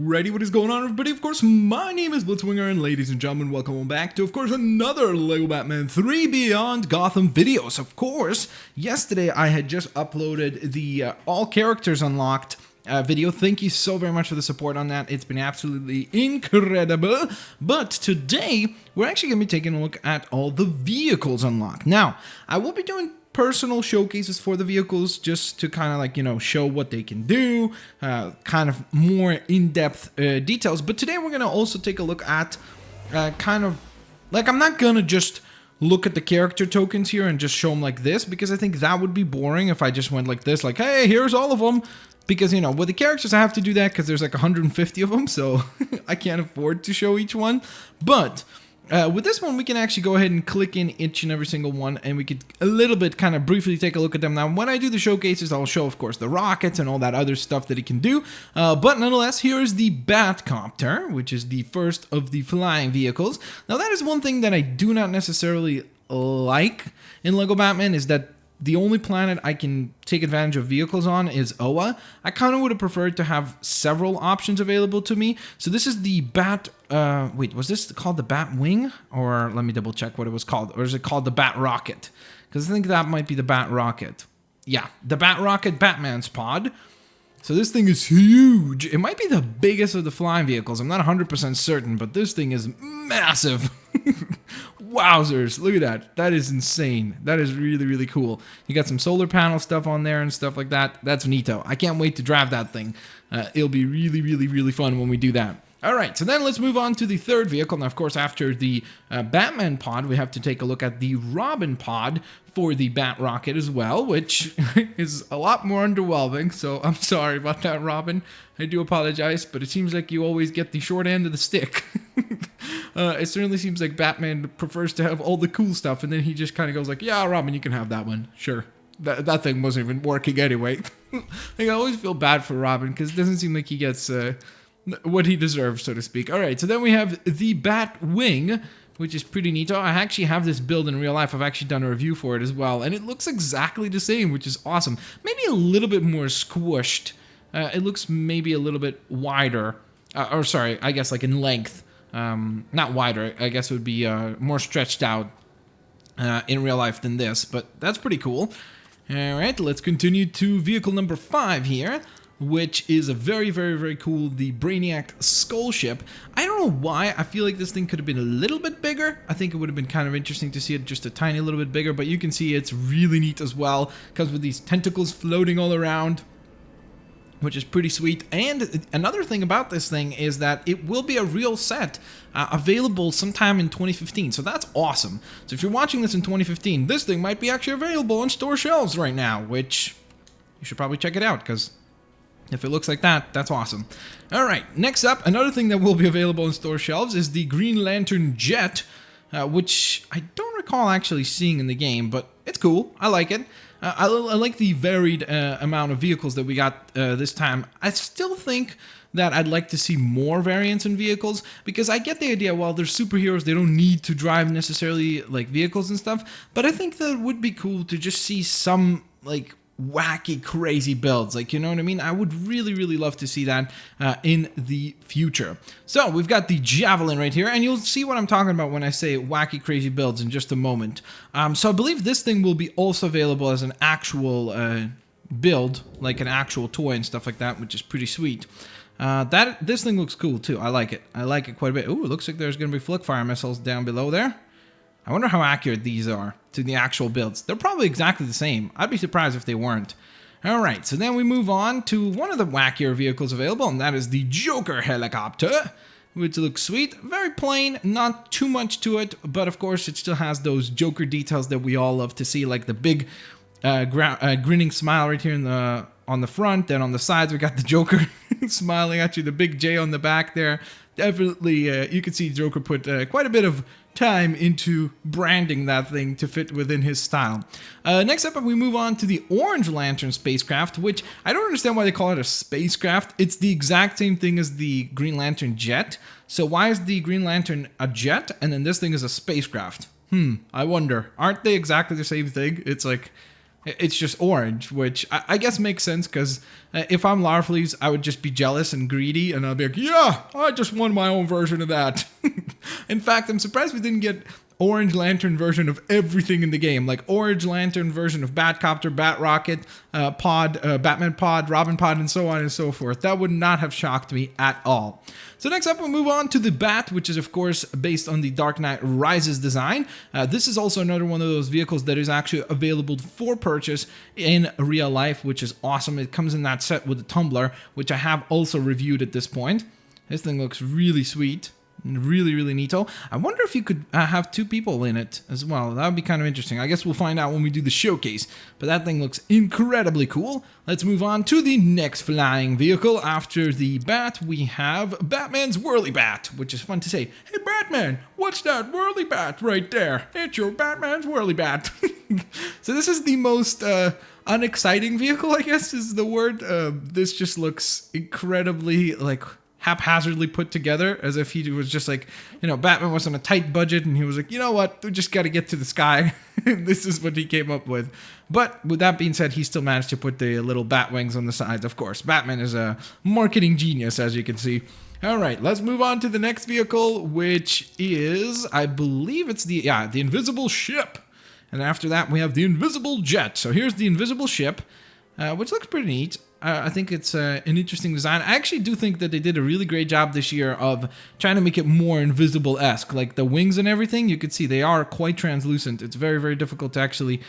Ready? What is going on, everybody? Of course, my name is Blitzwinger, and ladies and gentlemen, welcome back to, of course, another LEGO Batman 3 Beyond Gotham videos. Of course, yesterday I had just uploaded the All Characters Unlocked video. Thank you so very much for the support on that. It's been absolutely incredible. But today, we're actually going to be taking a look at all the vehicles unlocked. Now, I will be doing personal showcases for the vehicles just to kind of like, show what they can do, kind of more in-depth details. But today we're going to also take a look at kind of like, I'm not going to just look at the character tokens here and just show them like this, because I think that would be boring if I just went like this, like, hey, here's all of them. Because, with the characters, I have to do that because there's like 150 of them, so I can't afford to show each one. But with this one, we can actually go ahead and click in each and every single one, and we could a little bit kind of briefly take a look at them. Now, when I do the showcases, I'll show, of course, the rockets and all that other stuff that it can do. But nonetheless, here is the Batcopter, which is the first of the flying vehicles. Now, that is one thing that I do not necessarily like in LEGO Batman, is that the only planet I can take advantage of vehicles on is Oa. I kind of would have preferred to have several options available to me. So this is the Bat... wait, was this called the Bat Wing? Or let me double check what it was called. Or is it called the Bat Rocket? Because I think that might be the Bat Rocket. Yeah, the Bat Rocket Batman's pod. So this thing is huge. It might be the biggest of the flying vehicles. I'm not 100% certain, but this thing is massive. Wowzers, look at that. That is insane. That is really, really cool. You got some solar panel stuff on there and stuff like that. That's neato. I can't wait to drive that thing. It'll be really, really, really fun when we do that. All right, so then let's move on to the third vehicle. Now, of course, after the Batman pod, we have to take a look at the Robin pod for the Bat Rocket as well, which is a lot more underwhelming. So I'm sorry about that, Robin. I do apologize, but it seems like you always get the short end of the stick. It certainly seems like Batman prefers to have all the cool stuff, and then he just kind of goes like, yeah, Robin, you can have that one. Sure. That thing wasn't even working anyway. Like, I always feel bad for Robin, because it doesn't seem like he gets... what he deserves, so to speak. All right, so then we have the Bat Wing, which is pretty neat. I actually have this build in real life. I've actually done a review for it as well, and it looks exactly the same, which is awesome. Maybe a little bit more squished. It looks maybe a little bit wider. Or sorry, I guess like in length. Not wider. I guess it would be more stretched out in real life than this, but that's pretty cool. All right, let's continue to vehicle number 5 here, which is a very, very, very cool, the Brainiac Skull Ship. I don't know why, I feel like this thing could have been a little bit bigger. I think it would have been kind of interesting to see it just a tiny little bit bigger, but you can see it's really neat as well. Comes with these tentacles floating all around, which is pretty sweet. And another thing about this thing is that it will be a real set available sometime in 2015, so that's awesome. So if you're watching this in 2015, this thing might be actually available on store shelves right now, which you should probably check it out, because if it looks like that, that's awesome. All right, next up, another thing that will be available on store shelves is the Green Lantern Jet, which I don't recall actually seeing in the game, but it's cool. I like it. I like the varied amount of vehicles that we got this time. I still think that I'd like to see more variants in vehicles, because I get the idea, well, they're superheroes, they don't need to drive necessarily like vehicles and stuff, but I think that it would be cool to just see some like wacky, crazy builds, like, you know what I mean? I would really, really love to see that in the future. So we've got the Javelin right here, and you'll see what I'm talking about when I say wacky, crazy builds in just a moment. So I believe this thing will be also available as an actual build, like an actual toy and stuff like that, which is pretty sweet. This thing looks cool too. I like it. I like it quite a bit. Ooh, it looks like there's going to be flick fire missiles down below there. I wonder how accurate these are to the actual builds. They're probably exactly the same. I'd be surprised if they weren't. All right, so then we move on to one of the wackier vehicles available, and that is the Joker Helicopter, which looks sweet. Very plain, not too much to it, but of course it still has those Joker details that we all love to see, like the big grinning smile right here on the front. Then on the sides, we got the Joker smiling at you, the big J on the back there. Definitely, you can see Joker put quite a bit of time into branding that thing to fit within his style. Next up, we move on to the Orange Lantern spacecraft, which I don't understand why they call it a spacecraft. It's the exact same thing as the Green Lantern jet. So why is the Green Lantern a jet and then this thing is a spacecraft? I wonder. Aren't they exactly the same thing? It's like, It's just orange, which I guess makes sense because if I'm Larfleeze, I would just be jealous and greedy, and I'll be like, yeah, I just want my own version of that. In fact, I'm surprised we didn't get Orange Lantern version of everything in the game, like Orange Lantern version of Batcopter, Batrocket, Pod, Batman Pod, Robin Pod, and so on and so forth. That would not have shocked me at all. So next up, we'll move on to the Bat, which is of course based on the Dark Knight Rises design. This is also another one of those vehicles that is actually available for purchase in real life, which is awesome. It comes in that set with the tumbler, which I have also reviewed at this point. This thing looks really sweet. Really, really neato. I wonder if you could have two people in it as well. That would be kind of interesting. I guess we'll find out when we do the showcase. But that thing looks incredibly cool. Let's move on to the next flying vehicle. After the Bat, we have Batman's Whirly Bat, which is fun to say. Hey, Batman, what's that Whirly Bat right there? It's your Batman's Whirly Bat. So this is the most unexciting vehicle, I guess is the word. This just looks incredibly, like, haphazardly put together, as if he was just like, Batman was on a tight budget and he was like, you know what, we just got to get to the sky. This is what he came up with. But with that being said, he still managed to put the little bat wings on the sides. Of course, Batman is a marketing genius, as you can see. All right, let's move on to the next vehicle, which is, I believe it's the Invisible Ship. And after that, we have the Invisible Jet. So here's the Invisible Ship, which looks pretty neat. I think it's an interesting design. I actually do think that they did a really great job this year of trying to make it more invisible-esque. Like the wings and everything, you could see they are quite translucent. It's very, very difficult to actually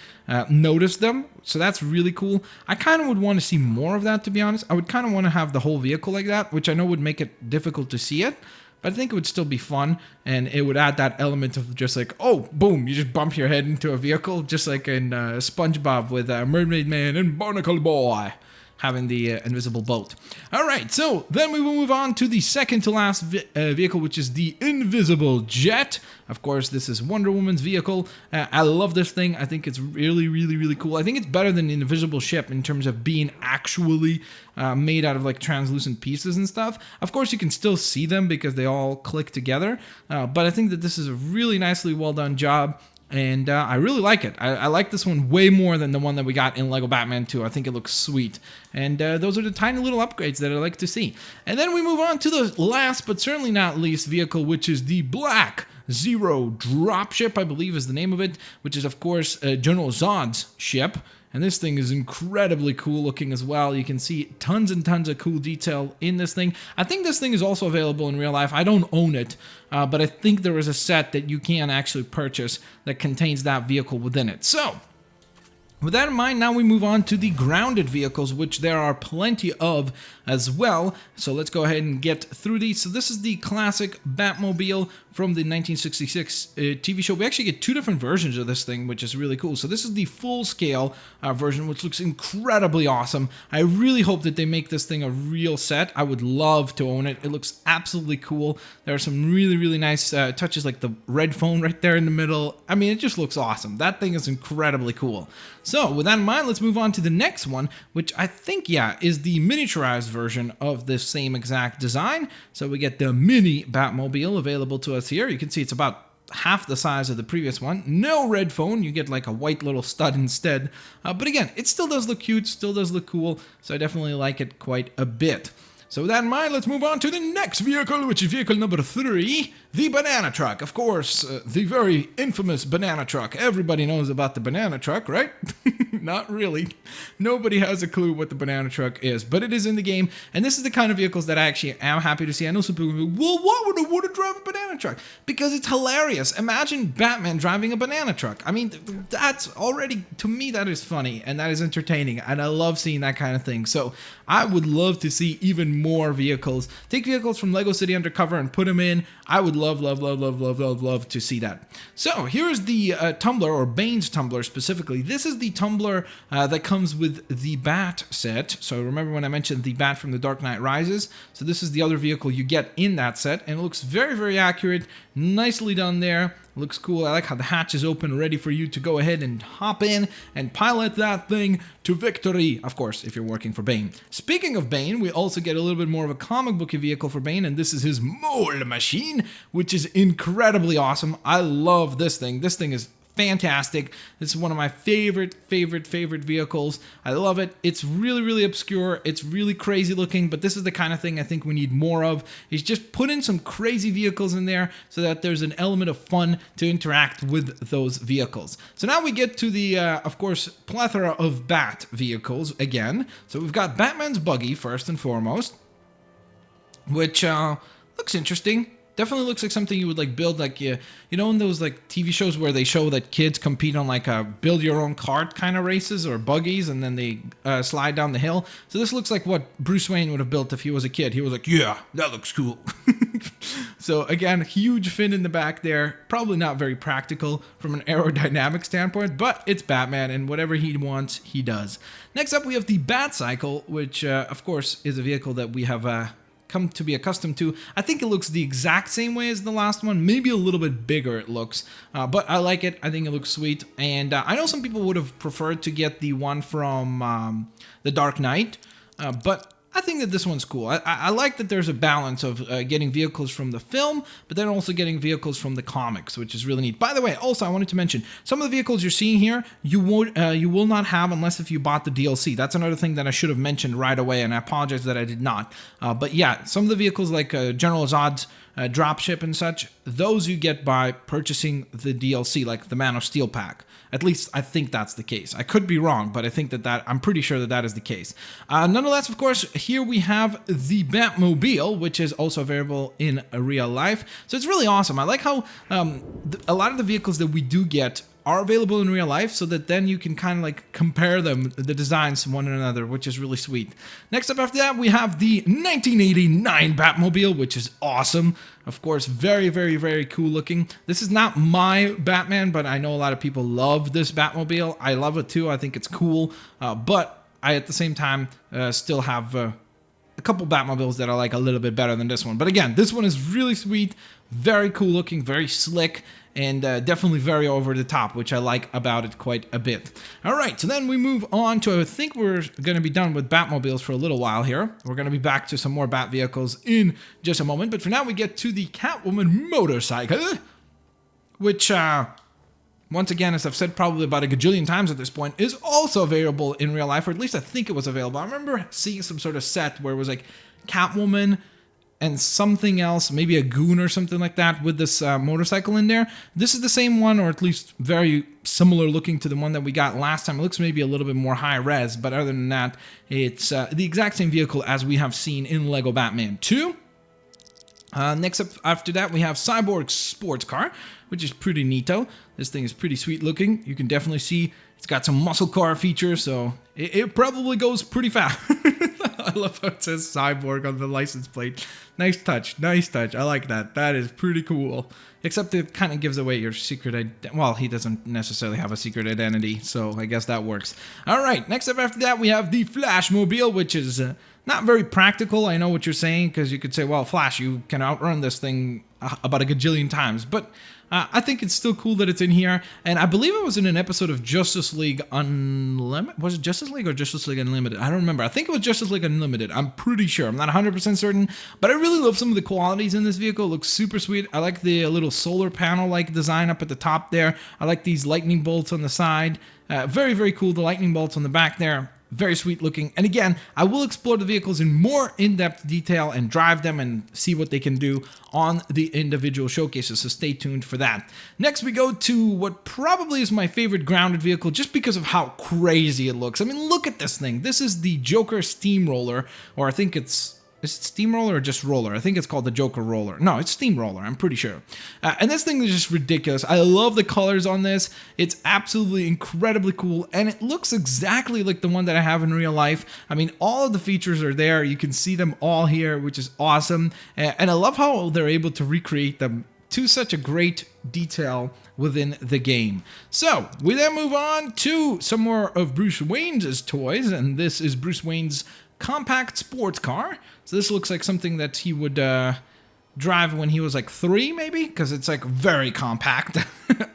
notice them. So that's really cool. I kind of would want to see more of that, to be honest. I would kind of want to have the whole vehicle like that, which I know would make it difficult to see it. But I think it would still be fun, and it would add that element of just like, oh, boom, you just bump your head into a vehicle, just like in SpongeBob with Mermaid Man and Barnacle Boy having the invisible boat. All right, so then we will move on to the second to last vehicle, which is the Invisible Jet. Of course, this is Wonder Woman's vehicle. I love this thing. I think it's really, really, really cool. I think it's better than the Invisible Ship in terms of being actually made out of like translucent pieces and stuff. Of course, you can still see them because they all click together. But I think that this is a really nicely well done job. And I really like it. I like this one way more than the one that we got in LEGO Batman 2. I think it looks sweet. And those are the tiny little upgrades that I like to see. And then we move on to the last, but certainly not least vehicle, which is the Black Zero Dropship, I believe is the name of it, which is, of course, General Zod's ship. And this thing is incredibly cool looking as well. You can see tons and tons of cool detail in this thing. I think this thing is also available in real life. I don't own it, but I think there is a set that you can actually purchase that contains that vehicle within it. So, with that in mind, now we move on to the grounded vehicles, which there are plenty of as well. So let's go ahead and get through these. So this is the classic Batmobile from the 1966 TV show. We actually get two different versions of this thing, which is really cool. So this is the full-scale version, which looks incredibly awesome. I really hope that they make this thing a real set. I would love to own it. It looks absolutely cool. There are some really, really nice touches, like the red phone right there in the middle. I mean, it just looks awesome. That thing is incredibly cool. So with that in mind, let's move on to the next one, which I think, is the miniaturized version of this same exact design. So we get the mini Batmobile available to us here. You can see it's about half the size of the previous one. No red phone. You get like a white little stud instead. But again, it still does look cute, still does look cool. So I definitely like it quite a bit. So with that in mind, let's move on to the next vehicle, which is vehicle number 3, the banana truck. Of course, the very infamous banana truck. Everybody knows about the banana truck, right? Not really. Nobody has a clue what the banana truck is, but it is in the game, and this is the kind of vehicles that I actually am happy to see. I know some people go, well, why would I want to drive a banana truck? Because it's hilarious. Imagine Batman driving a banana truck. I mean, that's already, to me, that is funny, and that is entertaining, and I love seeing that kind of thing. So I would love to see even more vehicles. Take vehicles from Lego City Undercover and put them in. I would love to see that. So here's the tumbler, or Bane's tumbler specifically. This is the tumbler that comes with the Bat set. So remember when I mentioned the Bat from the Dark Knight Rises? So this is the other vehicle you get in that set, and it looks very, very accurate. Nicely done there. Looks cool. I like how the hatch is open, ready for you to go ahead and hop in and pilot that thing to victory. Of course, if you're working for Bane. Speaking of Bane, we also get a little bit more of a comic booky vehicle for Bane, and this is his mole machine, which is incredibly awesome. I love this thing. This thing is fantastic. This is one of my favorite vehicles. I love it. It's really obscure. It's really crazy looking, but this is the kind of thing I think we need more of, is just put in some crazy vehicles in there so that there's an element of fun to interact with those vehicles. So now we get to the, of course, plethora of Bat vehicles again. So we've got Batman's buggy first and foremost, which looks interesting. Definitely looks like something you would like build, like you know in those like TV shows where they show that kids compete on like build your own cart kind of races or buggies, and then they slide down the hill. So this looks like what Bruce Wayne would have built if he was a kid. He was like, yeah, that looks cool. So again, huge fin in the back there. Probably not very practical from an aerodynamic standpoint, but it's Batman, and whatever he wants, he does. Next up, we have the Batcycle, which of course is a vehicle that we have come to be accustomed to. I think it looks the exact same way as the last one, maybe a little bit bigger it looks, but I like it. I think it looks sweet, and I know some people would have preferred to get the one from The Dark Knight, but I think that this one's cool. I like that there's a balance of getting vehicles from the film, but then also getting vehicles from the comics, which is really neat. By the way, also I wanted to mention, some of the vehicles you're seeing here, you will not have unless if you bought the DLC. That's another thing that I should have mentioned right away, and I apologize that I did not. But yeah, some of the vehicles like General Zod's dropship and such, those you get by purchasing the DLC, like the Man of Steel pack. At least I think that's the case. I could be wrong, but I think that I'm pretty sure that is the case. Nonetheless, of course, here we have the Batmobile, which is also available in real life. So it's really awesome. I like how a lot of the vehicles that we do get are available in real life, so that then you can kind of like compare them, the designs one another, which is really sweet. Next up after that, we have the 1989 Batmobile, which is awesome. Of course, very cool looking. This is not my Batman, but I know a lot of people love this Batmobile. I love it too. I think it's cool, but I at the same time still have a couple Batmobiles that I like a little bit better than this one. But again, this one is really sweet, very cool looking, very slick, and definitely very over the top, which I like about it quite a bit. All right, so then we move on to, I think we're going to be done with Batmobiles for a little while here. We're going to be back to some more Bat vehicles in just a moment, but for now we get to the Catwoman motorcycle, which, once again, as I've said probably about a gajillion times at this point, is also available in real life, or at least I think it was available. I remember seeing some sort of set where it was like Catwoman and something else, maybe a goon or something like that, with this motorcycle in there. This is the same one, or at least very similar looking to the one that we got last time. It looks maybe a little bit more high res, but other than that, it's the exact same vehicle as we have seen in Lego Batman 2. Next up after that, we have Cyborg Sports Car, which is pretty neato. This thing is pretty sweet looking. You can definitely see it's got some muscle car features, so it probably goes pretty fast. I love how it says Cyborg on the license plate. Nice touch, nice touch. I like that. That is pretty cool. Except it kind of gives away your secret identity. Well, he doesn't necessarily have a secret identity, so I guess that works. All right, next up after that, we have the Flashmobile, which is not very practical. I know what you're saying, because you could say, well, Flash, you can outrun this thing about a gajillion times, but I think it's still cool that it's in here, and I believe it was in an episode of Justice League Unlimited. Was it Justice League or Justice League Unlimited? I don't remember. I think it was Justice League Unlimited. I'm pretty sure. I'm not 100% certain, but I really love some of the qualities in this vehicle. It looks super sweet. I like the little solar panel-like design up at the top there. I like these lightning bolts on the side. Very cool. The lightning bolts on the back there. Very sweet looking. And again, I will explore the vehicles in more in-depth detail and drive them and see what they can do on the individual showcases, so stay tuned for that. Next, we go to what probably is my favorite grounded vehicle just because of how crazy it looks. I mean, look at this thing. This is the Joker Steamroller, or I think it's... Is it Steamroller or just Roller? I think it's called the Joker Roller. No, it's Steamroller, I'm pretty sure. And this thing is just ridiculous. I love the colors on this. It's absolutely incredibly cool, and it looks exactly like the one that I have in real life. I mean, all of the features are there. You can see them all here, which is awesome. And I love how they're able to recreate them to such a great detail within the game. So, we then move on to some more of Bruce Wayne's toys, and this is Bruce Wayne's compact sports car. So this looks like something that he would drive when he was like 3, maybe, because it's like very compact.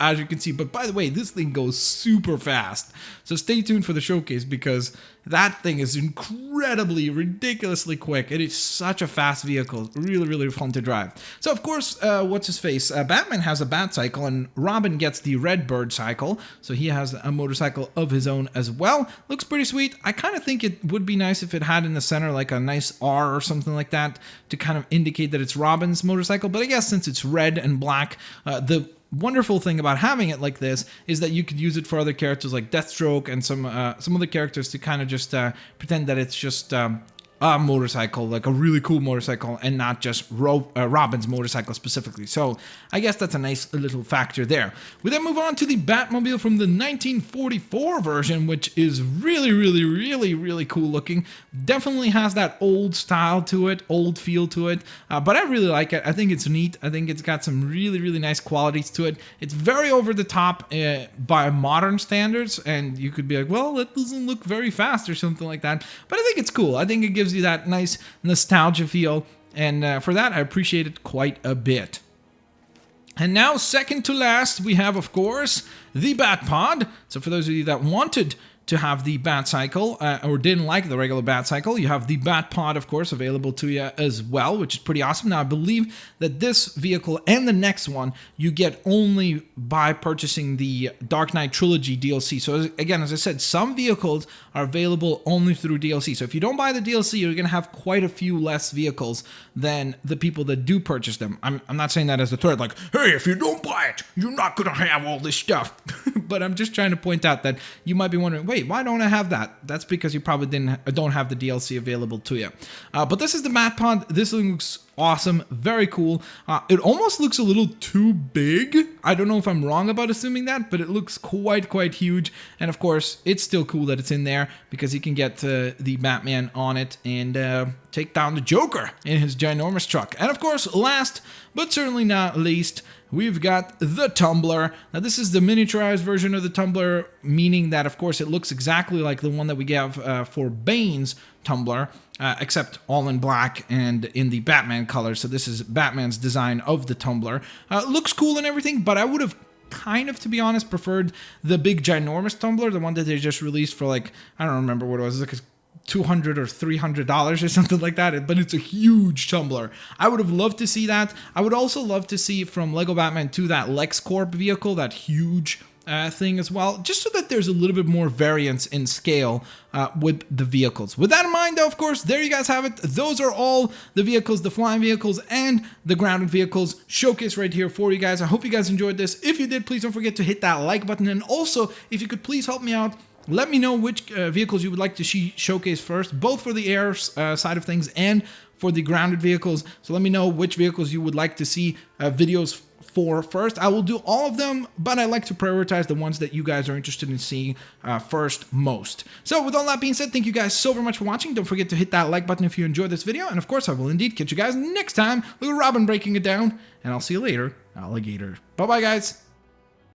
as you can see. But by the way, this thing goes super fast. So stay tuned for the showcase because that thing is incredibly, ridiculously quick. It is such a fast vehicle. Really, really fun to drive. So of course, what's his face? Batman has a bat cycle and Robin gets the red bird cycle. So he has a motorcycle of his own as well. Looks pretty sweet. I kind of think it would be nice if it had in the center like a nice R or something like that to kind of indicate that it's Robin's motorcycle. But I guess since it's red and black, the wonderful thing about having it like this is that you could use it for other characters like Deathstroke and some other characters to kind of just pretend that it's just a motorcycle, like a really cool motorcycle, and not just Robin's motorcycle specifically. So I guess that's a nice little factor there. We then move on to the Batmobile from the 1944 version, which is really, really, really, really cool looking. Definitely has that old style to it, old feel to it, but I really like it. I think it's neat. I think it's got some really, really nice qualities to it. It's very over the top by modern standards, and you could be like, well, it doesn't look very fast or something like that, but I think it's cool. I think it gives you that nice nostalgia feel, and for that I appreciate it quite a bit. And now, second to last, we have, of course, the Batpod. So for those of you that wanted to have the Bat Cycle, or didn't like the regular Bat Cycle, you have the Batpod, of course, available to you as well, which is pretty awesome. Now, I believe that this vehicle and the next one you get only by purchasing the Dark Knight Trilogy DLC. So again, as I said, some vehicles are available only through DLC. So if you don't buy the DLC, you're going to have quite a few less vehicles than the people that do purchase them. I'm not saying that as a threat, like, hey, if you don't buy it, you're not going to have all this stuff. But I'm just trying to point out that you might be wondering, wait, why don't I have that? That's because you probably don't have the DLC available to you. But this is the Batpod. This looks awesome, very cool. It almost looks a little too big. I don't know if I'm wrong about assuming that, but it looks quite huge. And of course, it's still cool that it's in there because you can get the Batman on it and take down the Joker in his ginormous truck. And of course, last but certainly not least, we've got the Tumbler. Now, this is the miniaturized version of the Tumbler, meaning that, of course, it looks exactly like the one that we have for Bane's Tumbler, except all in black and in the Batman color. So this is Batman's design of the Tumbler. Looks cool and everything, but I would have kind of, to be honest, preferred the big ginormous Tumbler, the one that they just released for, like, I don't remember what it was, like $200 or $300 or something like that, but it's a huge Tumbler. I would have loved to see that. I would also love to see from Lego Batman 2 that LexCorp vehicle, that huge thing as well, just so that there's a little bit more variance in scale with the vehicles. With that in mind, though, of course, there you guys have it. Those are all the vehicles, the flying vehicles and the grounded vehicles showcased right here for you guys. I hope you guys enjoyed this. If you did, please don't forget to hit that like button, and also, if you could please help me out, let me know which vehicles you would like to see showcased first, both for the air side of things and for the grounded vehicles. So let me know which vehicles you would like to see videos for first. I will do all of them, but I like to prioritize the ones that you guys are interested in seeing first most. So with all that being said, thank you guys so very much for watching. Don't forget to hit that like button if you enjoyed this video. And of course, I will indeed catch you guys next time with Robin breaking it down. And I'll see you later, alligator. Bye-bye, guys.